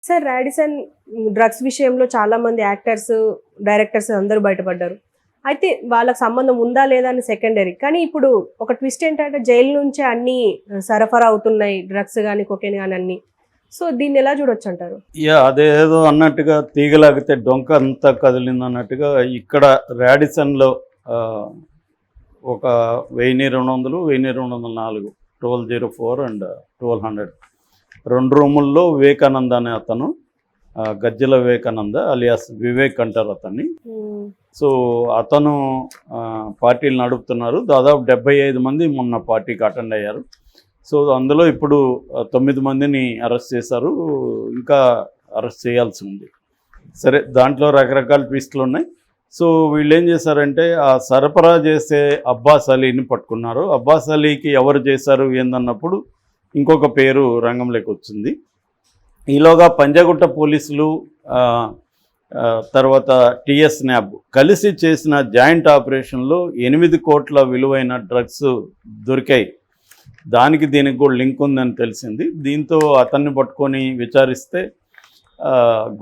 Sir Radisson drugs విషయంలో చాలా మంది యాక్టర్స్, డైరెక్టర్స్ అందరూ బయటపడ్డారు. అయితే వాళ్ళకి సంబంధం ఉందా లేదా అని సెకండరీ. కానీ ఇప్పుడు ఒక ట్విస్ట్ ఏంటంటే జైలు నుంచే అన్నీ సరఫరా అవుతున్నాయి, డ్రగ్స్ కానీ కొకేన్ కానీ అన్నీ. సో దీన్ని ఎలా చూడొచ్చు అంటారు? అదేదో అన్నట్టుగా తీగలాగితే డొంక అంతా కదిలింది అన్నట్టుగా ఇక్కడ రాడిసన్లో ఒక 1200, 1204, 1204 అండ్ 1200 2 రూముల్లో వివేకానంద అనే అతను, గజ్జల వివేకానంద అలియాస్ వివేక్ అంటారు అతన్ని. సో అతను పార్టీలు నడుపుతున్నారు. దాదాపు 75 మంది మొన్న పార్టీకి అటెండ్ అయ్యారు. సో అందులో ఇప్పుడు 9 మందిని అరెస్ట్ చేశారు. ఇంకా అరెస్ట్ చేయాల్సి ఉంది. సరే, దాంట్లో రకరకాల ట్విస్టులు ఉన్నాయి. సో వీళ్ళు ఏం చేశారంటే ఆ సరఫరా చేసే అబ్బాస్ అలీని పట్టుకున్నారు. అబ్బాస్ అలీకి ఎవరు చేశారు ఏందన్నప్పుడు ఇంకొక పేరు రంగంలోకి వచ్చింది. ఈలోగా పంజాగుట్ట పోలీసులు తర్వాత టిఎస్ న్యాబ్ కలిసి చేసిన జాయింట్ ఆపరేషన్లో 8 కోట్ల విలువైన డ్రగ్స్ దొరికాయి. దీనికి కూడా లింక్ ఉందని తెలిసింది. దీంతో అతన్ని పట్టుకొని విచారిస్తే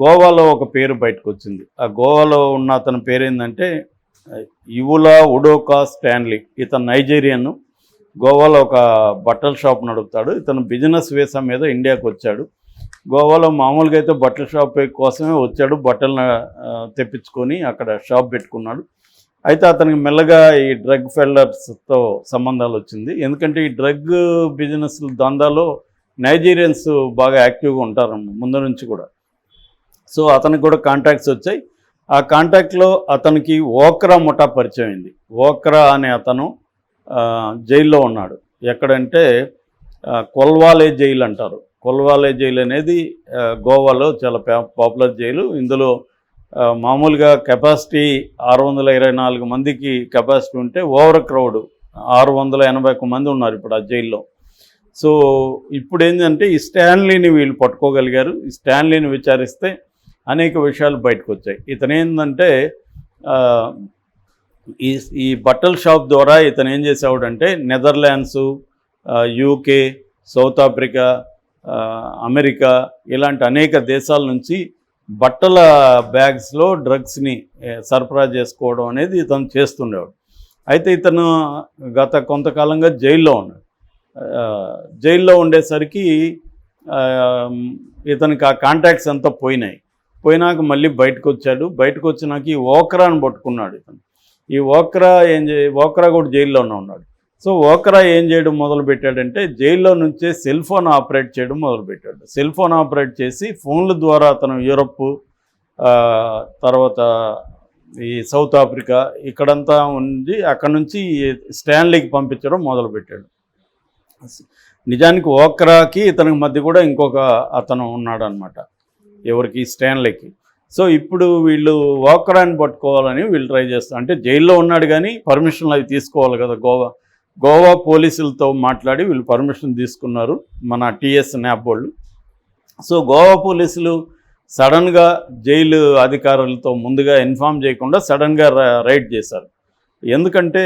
గోవాలో ఒక పేరు బయటకు వచ్చింది. ఆ గోవాలో ఉన్న అతని పేరు ఏంటంటే ఇవులా ఉడోకా స్టాన్లీ. ఇతను నైజీరియన్. గోవాలో ఒక బట్టల షాప్ నడుపుతాడు. ఇతను బిజినెస్ వీసా మీద ఇండియాకి వచ్చాడు. గోవాలో మామూలుగా అయితే బట్టల షాప్ కోసమే వచ్చాడు. బట్టలను తెప్పించుకొని అక్కడ షాప్ పెట్టుకున్నాడు. అయితే అతనికి మెల్లగా ఈ డ్రగ్ ఫెల్లర్స్తో సంబంధాలు వచ్చింది. ఎందుకంటే ఈ డ్రగ్ బిజినెస్ దందాలో నైజీరియన్స్ బాగా యాక్టివ్గా ఉంటారు ముందు నుంచి కూడా. సో అతనికి కూడా కాంటాక్ట్స్ వచ్చాయి. ఆ కాంటాక్ట్లో అతనికి ఓక్రా ముఠా పరిచయం అయింది. ఓక్రా అనే అతను జైల్లో ఉన్నాడు. ఎక్కడంటే కొల్వాలే జైలు అంటారు. కొల్వాలే జైలు అనేది గోవాలో చాలా పాపులర్ జైలు. ఇందులో మామూలుగా కెపాసిటీ 624 మందికి కెపాసిటీ ఉంటే ఓవర్ క్రౌడ్ 681 మంది ఉన్నారు ఇప్పుడు ఆ జైల్లో. సో ఇప్పుడు ఏంటంటే ఈ స్టాన్లీని వీళ్ళు పట్టుకోగలిగారు. ఈ స్టాన్లీని విచారిస్తే అనేక విషయాలు బయటకు వచ్చాయి. ఇతను ఏంటంటే ఈ బట్టల షాప్ ద్వారా ఇతను ఏం చేసేవాడంటే Netherlands, UK, south Africa, America ఇలాంటి అనేక దేశాల నుంచి బట్టల బ్యాగ్స్లో డ్రగ్స్ని సరఫరా చేసుకోవడం అనేది ఇతను చేస్తుండేవాడు. అయితే ఇతను గత కొంతకాలంగా జైల్లో ఉన్నాడు. జైల్లో ఉండేసరికి ఇతనికి ఆ కాంటాక్ట్స్ అంతా పోయినాక మళ్ళీ బయటకు వచ్చాడు. బయటకు వచ్చినాక ఈ ఓక్రాని పట్టుకున్నాడు ఇతను. ఈ ఓక్రా కూడా జైల్లోనే ఉన్నాడు. సో ఓక్రా ఏం చేయడం మొదలుపెట్టాడంటే జైల్లో నుంచే సెల్ ఫోన్ ఆపరేట్ చేయడం మొదలుపెట్టాడు. సెల్ ఫోన్ ఆపరేట్ చేసి ఫోన్ల ద్వారా అతను యూరప్, తర్వాత ఈ సౌత్ ఆఫ్రికా ఇక్కడంతా ఉంది. అక్కడ నుంచి స్టాన్లీకి పంపించడం మొదలుపెట్టాడు. నిజానికి ఓక్రాకి ఇతనికి మధ్య కూడా ఇంకొక అతను ఉన్నాడు అనమాట. ఎవరికి? స్టాన్లీకి. సో ఇప్పుడు వీళ్ళు ఓక్రాని పట్టుకోవాలని వీళ్ళు ట్రై చేస్తారు. అంటే జైల్లో ఉన్నాడు కానీ పర్మిషన్లు అవి తీసుకోవాలి కదా. గోవా పోలీసులతో మాట్లాడి వీళ్ళు పర్మిషన్ తీసుకున్నారు, మన టిఎస్ న్యాబ్ వాళ్ళు. సో గోవా పోలీసులు సడన్గా జైలు అధికారులతో ముందుగా ఇన్ఫామ్ చేయకుండా సడన్గా రైడ్ చేశారు. ఎందుకంటే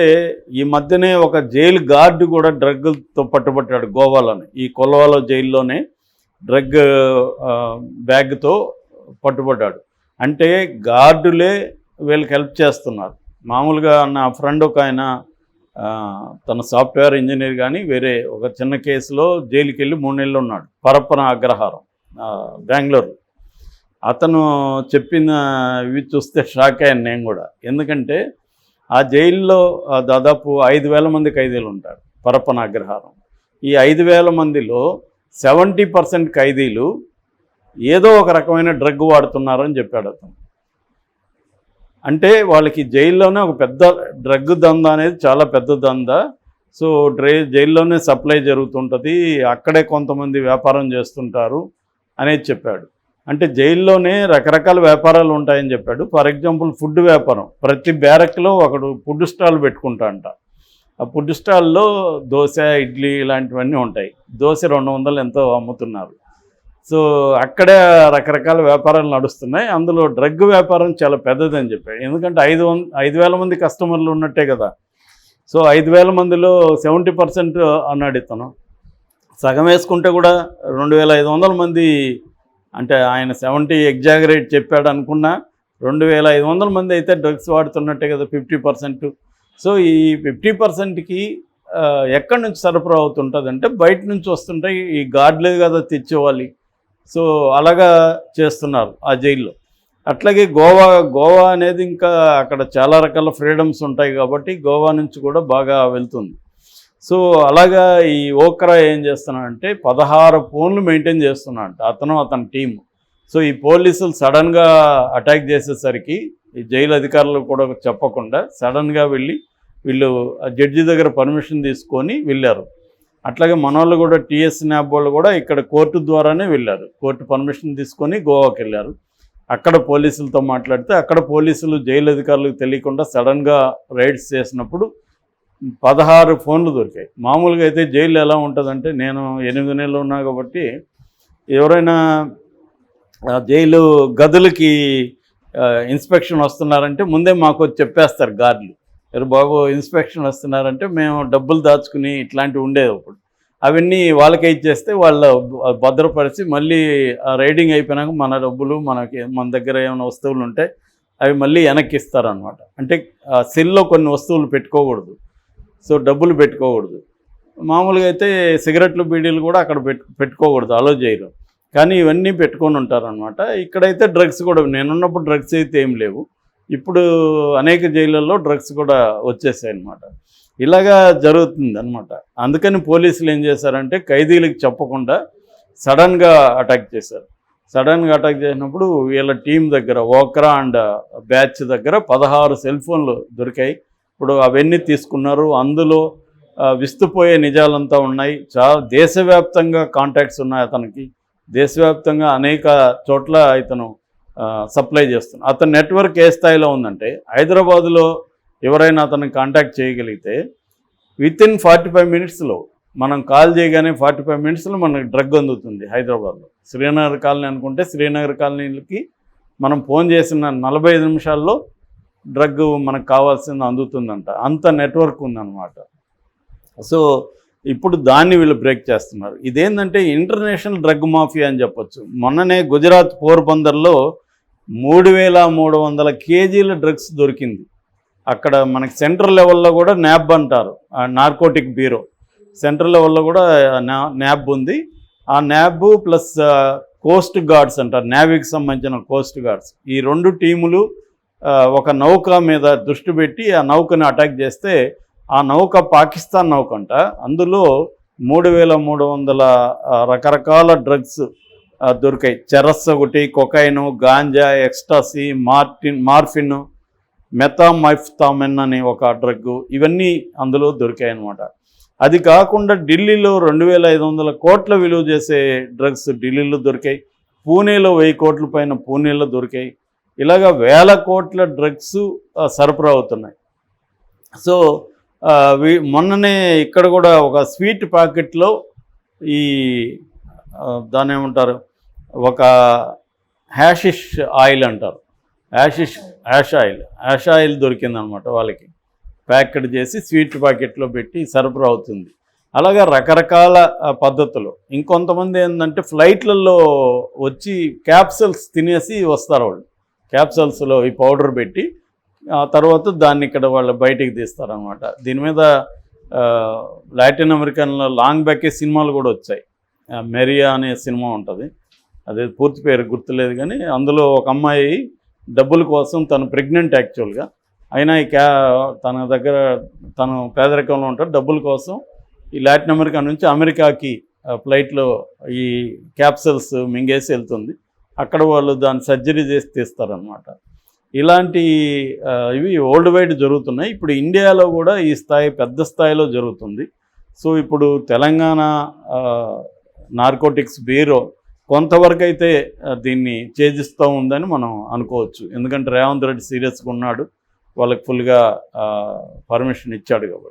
ఈ మధ్యనే ఒక జైలు గార్డు కూడా డ్రగ్తో పట్టుబట్టాడు గోవాలోనే. ఈ కొల్వాలో జైల్లోనే డ్రగ్ బ్యాగ్తో పట్టుబడ్డాడు. అంటే గార్డులే వీళ్ళకి హెల్ప్ చేస్తున్నారు. మామూలుగా నా ఫ్రెండ్ ఒక ఆయన తన సాఫ్ట్వేర్ ఇంజనీర్ కానీ వేరే ఒక చిన్న కేసులో జైలుకి వెళ్ళి 3 నెలలు ఉన్నాడు. పరప్పన అగ్రహారం, బెంగళూరు. అతను చెప్పిన ఇవి చూస్తే షాక్ అయ్యాను నేను కూడా. ఎందుకంటే ఆ జైల్లో దాదాపు 5,000 మంది ఖైదీలు ఉంటారు పరప్పన అగ్రహారం. ఈ 5,000 మందిలో 70% ఖైదీలు ఏదో ఒక రకమైన డ్రగ్ వాడుతున్నారని చెప్పాడు అతను. అంటే వాళ్ళకి జైల్లోనే ఒక పెద్ద డ్రగ్ దందా అనేది చాలా పెద్ద దందా. సో జైల్లోనే సప్లై జరుగుతుంటుంది, అక్కడే కొంతమంది వ్యాపారం చేస్తుంటారు అనేది చెప్పాడు. అంటే జైల్లోనే రకరకాల వ్యాపారాలు ఉంటాయని చెప్పాడు. ఫర్ ఎగ్జాంపుల్ ఫుడ్ వ్యాపారం. ప్రతి బ్యారక్లో ఒకడు ఫుడ్ స్టాల్ పెట్టుకుంటా అంట. ఆ ఫుడ్ స్టాల్లో దోశ, ఇడ్లీ ఇలాంటివన్నీ ఉంటాయి. దోశ 200 ఎంతో అమ్ముతున్నారు. సో అక్కడే రకరకాల వ్యాపారాలు నడుస్తున్నాయి. అందులో డ్రగ్ వ్యాపారం చాలా పెద్దదని చెప్పాడు. ఎందుకంటే 5,000 మంది కస్టమర్లు ఉన్నట్టే కదా. సో 5,000 మందిలో 70% అన్నాడు ఇతను. సగం వేసుకుంటే కూడా 2,500 మంది అంటే ఆయన 70 ఎగ్జాగరేట్ చెప్పాడు అనుకున్నా 2500 మంది అయితే డ్రగ్స్ వాడుతున్నట్టే కదా 50%. సో ఈ 50%కి ఎక్కడి నుంచి సరఫరా అవుతుంటుంది అంటే బయట నుంచి వస్తుంటాయి. ఈ గార్డులే కదా తెచ్చేవాలి. సో అలాగా చేస్తున్నారు ఆ జైల్లో. అట్లాగే గోవా అనేది ఇంకా అక్కడ చాలా రకాల ఫ్రీడమ్స్ ఉంటాయి కాబట్టి గోవా నుంచి కూడా బాగా వెళ్తుంది. సో అలాగా ఈ ఓక్రా ఏం చేస్తున్నాడంటే 16 ఫోన్లు మెయింటైన్ చేస్తున్నాడు అతని టీము. సో ఈ పోలీసులు సడన్గా అటాక్ చేసేసరికి ఈ జైలు అధికారులు కూడా చెప్పకుండా సడన్గా వీళ్ళు జడ్జి దగ్గర పర్మిషన్ తీసుకొని వెళ్ళారు. అట్లాగే మన వాళ్ళు కూడా టీఎస్ న్యాబ్ వాళ్ళు కూడా ఇక్కడ కోర్టు ద్వారానే వెళ్ళారు. కోర్టు పర్మిషన్ తీసుకొని గోవాకి వెళ్ళారు. అక్కడ పోలీసులతో మాట్లాడితే అక్కడ పోలీసులు జైలు అధికారులకు తెలియకుండా సడన్గా రైడ్స్ చేసినప్పుడు 16 ఫోన్లు దొరికాయి. మామూలుగా అయితే జైలు ఎలా ఉంటుందంటే, నేను 8 నెలలు ఉన్నా కాబట్టి ఎవరైనా జైలు గదులకి ఇన్స్పెక్షన్ వస్తున్నారంటే ముందే మాకు చెప్పేస్తారు గార్డులు, ఎవరు బాబు ఇన్స్పెక్షన్ వస్తున్నారంటే మేము డబ్బులు దాచుకుని ఇట్లాంటివి ఉండేది. అప్పుడు అవన్నీ వాళ్ళకే ఇచ్చేస్తే వాళ్ళ భద్రపరిచి మళ్ళీ రైడింగ్ అయిపోయినాక మన డబ్బులు మన దగ్గర ఏమైనా వస్తువులు ఉంటే అవి మళ్ళీ వెనక్కి ఇస్తారనమాట. అంటే సెల్లో కొన్ని వస్తువులు పెట్టుకోకూడదు, సో డబ్బులు పెట్టుకోకూడదు. మామూలుగా అయితే సిగరెట్లు బీడీలు కూడా అక్కడ పెట్టుకోకూడదు, అలో చేయరు. కానీ ఇవన్నీ పెట్టుకొని ఉంటారనమాట. ఇక్కడైతే డ్రగ్స్ కూడా, నేనున్నప్పుడు డ్రగ్స్ అయితే ఏం లేవు. ఇప్పుడు అనేక జైళ్ళల్లో డ్రగ్స్ కూడా వచ్చేసాయి అన్నమాట. ఇలాగా జరుగుతుంది అనమాట. అందుకని పోలీసులు ఏం చేశారంటే ఖైదీలకు చెప్పకుండా సడన్గా అటాక్ చేశారు. సడన్గా అటాక్ చేసినప్పుడు వీళ్ళ టీం దగ్గర ఓక్రా అండ్ బ్యాచ్ దగ్గర 16 సెల్ ఫోన్లు దొరికాయి. ఇప్పుడు అవన్నీ తీసుకున్నారు. అందులో విస్తుపోయే నిజాలంతా ఉన్నాయి. దేశవ్యాప్తంగా కాంటాక్ట్స్ ఉన్నాయి అతనికి. దేశవ్యాప్తంగా అనేక చోట్ల ఇతను సప్లై చేస్తున్నాడు. అతని నెట్వర్క్ ఏ స్థాయిలో ఉందంటే, హైదరాబాదులో ఎవరైనా అతన్ని కాంటాక్ట్ చేయగలిగితే వితిన్ 45 మినిట్స్లో, మనం కాల్ చేయగానే 45 మినిట్స్లో మనకు డ్రగ్ అందుతుంది. హైదరాబాద్లో శ్రీనగర్ కాలనీ అనుకుంటే శ్రీనగర్ కాలనీలకి మనం ఫోన్ చేసిన 45 నిమిషాల్లో డ్రగ్ మనకు కావాల్సింది అందుతుందంట. అంత నెట్వర్క్ ఉందన్నమాట. సో ఇప్పుడు దాన్ని వీళ్ళు బ్రేక్ చేస్తున్నారు. ఇదేంటంటే ఇంటర్నేషనల్ డ్రగ్ మాఫియా అని చెప్పొచ్చు. మొన్ననే గుజరాత్ పోర్బందర్లో 3300 కేజీల డ్రగ్స్ దొరికింది. అక్కడ మనకి సెంట్రల్ లెవెల్లో కూడా న్యాబ్ అంటారు, నార్కోటిక్ బ్యూరో. సెంట్రల్ లెవెల్లో కూడా న్యాబ్ ఉంది. ఆ న్యాబ్ ప్లస్ కోస్ట్ గార్డ్స్ అంటారు, నేవీకి సంబంధించిన కోస్ట్ గార్డ్స్, ఈ 2 టీములు ఒక నౌక మీద దృష్టి పెట్టి ఆ నౌకని అటాక్ చేస్తే, ఆ నౌక పాకిస్తాన్ నౌక అంట. అందులో 3300 రకరకాల డ్రగ్స్ దొరికాయి. చెరస్ ఒకటి, కొకైన్, గాంజా, ఎక్స్టాసీ, మార్ఫిన్, మెథామైఫ్తామిన్ అని ఒక డ్రగ్, ఇవన్నీ అందులో దొరికాయి అన్నమాట. అది కాకుండా ఢిల్లీలో 2500 కోట్ల విలువ చేసే డ్రగ్స్ ఢిల్లీలో దొరికాయి. పూణేలో 1000 కోట్ల పైన పూణేలో దొరికాయి. ఇలాగా 1000 కోట్ల డ్రగ్స్ సరఫరా అవుతున్నాయి. సో మొన్ననే ఇక్కడ కూడా ఒక స్వీట్ ప్యాకెట్లో ఈ దాన్ని ఏమంటారు, ఒక హ్యాషిష్ ఆయిల్ అంటారు, యాష్ ఆయిల్ దొరికిందనమాట. వాళ్ళకి ప్యాకెట్ చేసి స్వీట్ ప్యాకెట్లో పెట్టి సరఫరా అవుతుంది. అలాగా రకరకాల పద్ధతులు. ఇంకొంతమంది ఏంటంటే ఫ్లైట్లలో వచ్చి క్యాప్సల్స్ తినేసి వస్తారు. వాళ్ళు క్యాప్సల్స్లో ఈ పౌడర్ పెట్టి ఆ తర్వాత దాన్ని ఇక్కడ వాళ్ళు బయటికి తీస్తారనమాట. దీని మీద లాటిన్ అమెరికన్లో లాంగ్ బ్యాకే సినిమాలు కూడా వచ్చాయి. మెరియా అనే సినిమా ఉంటుంది, అదే పూర్తి పేరు గుర్తులేదు కానీ అందులో ఒక అమ్మాయి డబ్బుల కోసం, తను ప్రెగ్నెంట్ యాక్చువల్గా అయినా తన దగ్గర తను పేదరికంలో ఉంటాడు, డబ్బుల కోసం ఈ లాటిన్ అమెరికా నుంచి అమెరికాకి ఫ్లైట్లో ఈ క్యాప్సల్స్ మింగేసి వెళ్తుంది. అక్కడ వాళ్ళు దాన్ని సర్జరీ చేసి తీస్తారనమాట. ఇలాంటి ఇవి వరల్డ్ వైడ్ జరుగుతున్నాయి. ఇప్పుడు ఇండియాలో కూడా ఈ స్థాయి పెద్ద స్థాయిలో జరుగుతుంది. సో ఇప్పుడు తెలంగాణ నార్కోటిక్స్ బ్యూరో కొంతవరకు అయితే దీన్ని ఛేదిస్తూ ఉందని మనం అనుకోవచ్చు. ఎందుకంటే రేవంత్ రెడ్డి సీరియస్గా ఉన్నాడు, వాళ్ళకి ఫుల్గా పర్మిషన్ ఇచ్చాడు కాబట్టి.